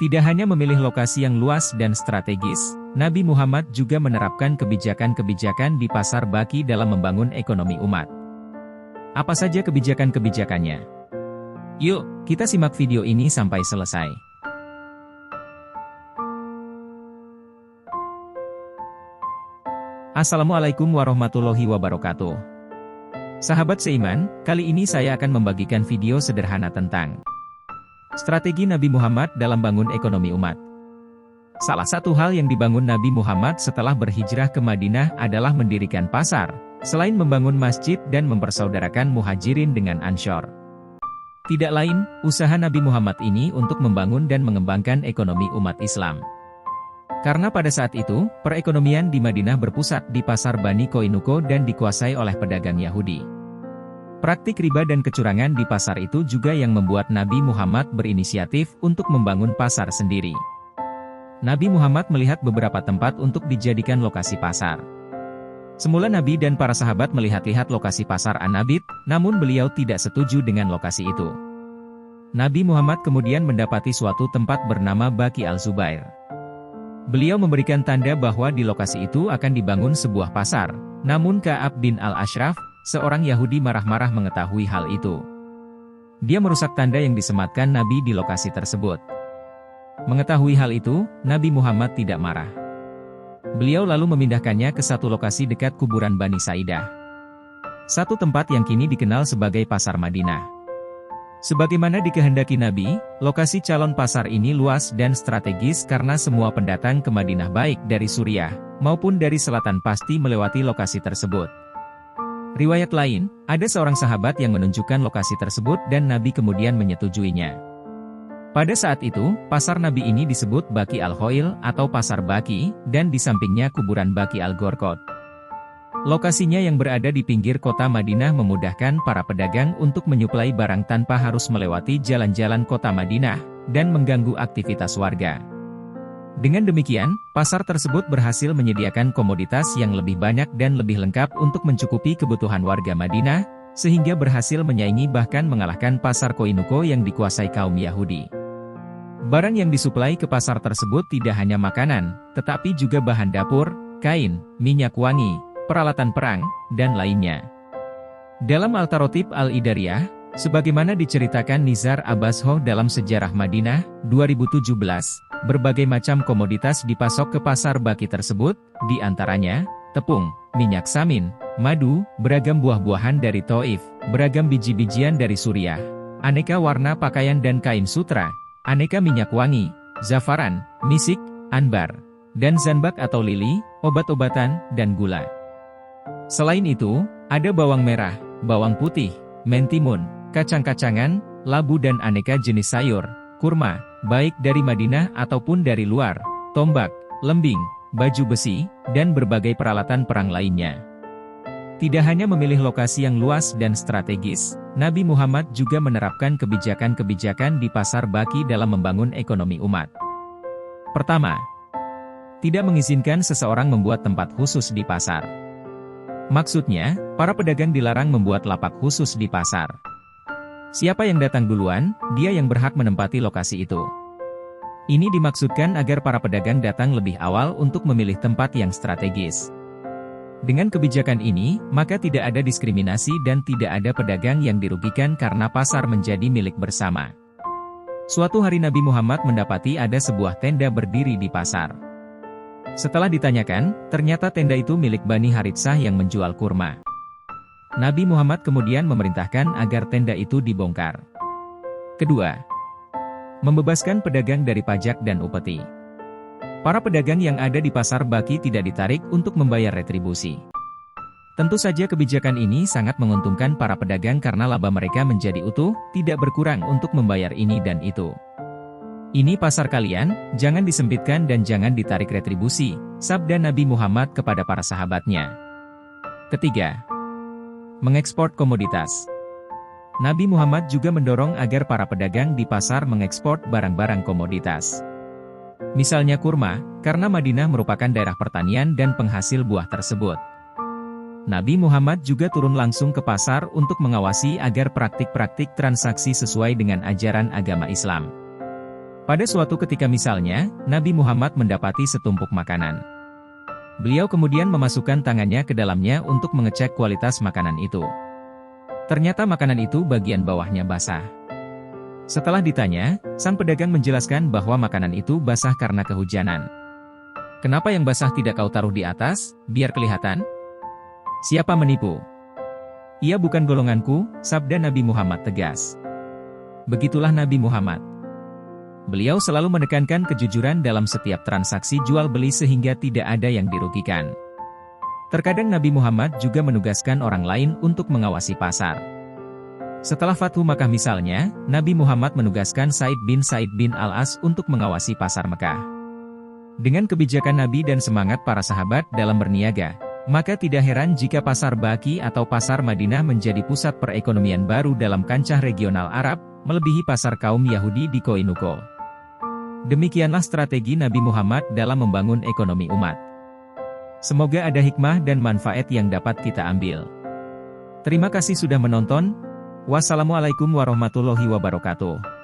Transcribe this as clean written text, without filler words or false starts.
Tidak hanya memilih lokasi yang luas dan strategis, Nabi Muhammad juga menerapkan kebijakan-kebijakan di pasar baki dalam membangun ekonomi umat. Apa saja kebijakan-kebijakannya? Yuk, kita simak video ini sampai selesai. Assalamualaikum warahmatullahi wabarakatuh. Sahabat seiman, kali ini saya akan membagikan video sederhana tentang strategi Nabi Muhammad dalam bangun ekonomi umat. Salah satu hal yang dibangun Nabi Muhammad setelah berhijrah ke Madinah adalah mendirikan pasar, selain membangun masjid dan mempersaudarakan muhajirin dengan Ansyar. Tidak lain, usaha Nabi Muhammad ini untuk membangun dan mengembangkan ekonomi umat Islam. Karena pada saat itu, perekonomian di Madinah berpusat di pasar Bani Koinuko dan dikuasai oleh pedagang Yahudi. Praktik riba dan kecurangan di pasar itu juga yang membuat Nabi Muhammad berinisiatif untuk membangun pasar sendiri. Nabi Muhammad melihat beberapa tempat untuk dijadikan lokasi pasar. Semula Nabi dan para sahabat melihat-lihat lokasi pasar An-Nabit, namun beliau tidak setuju dengan lokasi itu. Nabi Muhammad kemudian mendapati suatu tempat bernama Baki Al-Zubair. Beliau memberikan tanda bahwa di lokasi itu akan dibangun sebuah pasar, namun Ka'ab bin Al-Ashraf, seorang Yahudi marah-marah mengetahui hal itu. Dia merusak tanda yang disematkan Nabi di lokasi tersebut. Mengetahui hal itu, Nabi Muhammad tidak marah. Beliau lalu memindahkannya ke satu lokasi dekat kuburan Bani Saidah. Satu tempat yang kini dikenal sebagai Pasar Madinah. Sebagaimana dikehendaki Nabi, lokasi calon pasar ini luas dan strategis karena semua pendatang ke Madinah baik dari Suriah maupun dari selatan pasti melewati lokasi tersebut. Riwayat lain, ada seorang sahabat yang menunjukkan lokasi tersebut dan Nabi kemudian menyetujuinya. Pada saat itu, pasar Nabi ini disebut Baki Al-Khoil atau Pasar Baki, dan di sampingnya kuburan Baki Al-Ghorqad. Lokasinya yang berada di pinggir kota Madinah memudahkan para pedagang untuk menyuplai barang tanpa harus melewati jalan-jalan kota Madinah, dan mengganggu aktivitas warga. Dengan demikian, pasar tersebut berhasil menyediakan komoditas yang lebih banyak dan lebih lengkap untuk mencukupi kebutuhan warga Madinah, sehingga berhasil menyaingi bahkan mengalahkan pasar Koinuko yang dikuasai kaum Yahudi. Barang yang disuplai ke pasar tersebut tidak hanya makanan, tetapi juga bahan dapur, kain, minyak wangi, peralatan perang, dan lainnya. Dalam Al-Tarotib Al-Idariyah, sebagaimana diceritakan Nizar Abbashoh dalam Sejarah Madinah, 2017, berbagai macam komoditas dipasok ke pasar Baki tersebut, di antaranya, tepung, minyak samin, madu, beragam buah-buahan dari Taif, beragam biji-bijian dari Suriah, aneka warna pakaian dan kain sutra, aneka minyak wangi, zafaran, misik, anbar, dan zanbak atau lili, obat-obatan, dan gula. Selain itu, ada bawang merah, bawang putih, mentimun, kacang-kacangan, labu dan aneka jenis sayur, kurma, baik dari Madinah ataupun dari luar, tombak, lembing, baju besi, dan berbagai peralatan perang lainnya. Tidak hanya memilih lokasi yang luas dan strategis, Nabi Muhammad juga menerapkan kebijakan-kebijakan di pasar Baki dalam membangun ekonomi umat. Pertama, tidak mengizinkan seseorang membuat tempat khusus di pasar. Maksudnya, para pedagang dilarang membuat lapak khusus di pasar. Siapa yang datang duluan, dia yang berhak menempati lokasi itu. Ini dimaksudkan agar para pedagang datang lebih awal untuk memilih tempat yang strategis. Dengan kebijakan ini, maka tidak ada diskriminasi dan tidak ada pedagang yang dirugikan karena pasar menjadi milik bersama. Suatu hari Nabi Muhammad mendapati ada sebuah tenda berdiri di pasar. Setelah ditanyakan, ternyata tenda itu milik Bani Haritsah yang menjual kurma. Nabi Muhammad kemudian memerintahkan agar tenda itu dibongkar. Kedua, membebaskan pedagang dari pajak dan upeti. Para pedagang yang ada di pasar Baki tidak ditarik untuk membayar retribusi. Tentu saja kebijakan ini sangat menguntungkan para pedagang karena laba mereka menjadi utuh, tidak berkurang untuk membayar ini dan itu. Ini pasar kalian, jangan disempitkan dan jangan ditarik retribusi, sabda Nabi Muhammad kepada para sahabatnya. Ketiga, mengekspor komoditas. Nabi Muhammad juga mendorong agar para pedagang di pasar mengekspor barang-barang komoditas. Misalnya kurma, karena Madinah merupakan daerah pertanian dan penghasil buah tersebut. Nabi Muhammad juga turun langsung ke pasar untuk mengawasi agar praktik-praktik transaksi sesuai dengan ajaran agama Islam. Pada suatu ketika misalnya, Nabi Muhammad mendapati setumpuk makanan. Beliau kemudian memasukkan tangannya ke dalamnya untuk mengecek kualitas makanan itu. Ternyata makanan itu bagian bawahnya basah. Setelah ditanya, sang pedagang menjelaskan bahwa makanan itu basah karena kehujanan. "Kenapa yang basah tidak kau taruh di atas, biar kelihatan?" "Siapa menipu? Ia bukan golonganku," sabda Nabi Muhammad tegas. Begitulah Nabi Muhammad. Beliau selalu menekankan kejujuran dalam setiap transaksi jual-beli sehingga tidak ada yang dirugikan. Terkadang Nabi Muhammad juga menugaskan orang lain untuk mengawasi pasar. Setelah Fathu Makkah misalnya, Nabi Muhammad menugaskan Said bin Al-As untuk mengawasi pasar Mekah. Dengan kebijakan Nabi dan semangat para sahabat dalam berniaga, maka tidak heran jika pasar Baqi atau pasar Madinah menjadi pusat perekonomian baru dalam kancah regional Arab, melebihi pasar kaum Yahudi di Koinuko. Demikianlah strategi Nabi Muhammad dalam membangun ekonomi umat. Semoga ada hikmah dan manfaat yang dapat kita ambil. Terima kasih sudah menonton. Wassalamualaikum warahmatullahi wabarakatuh.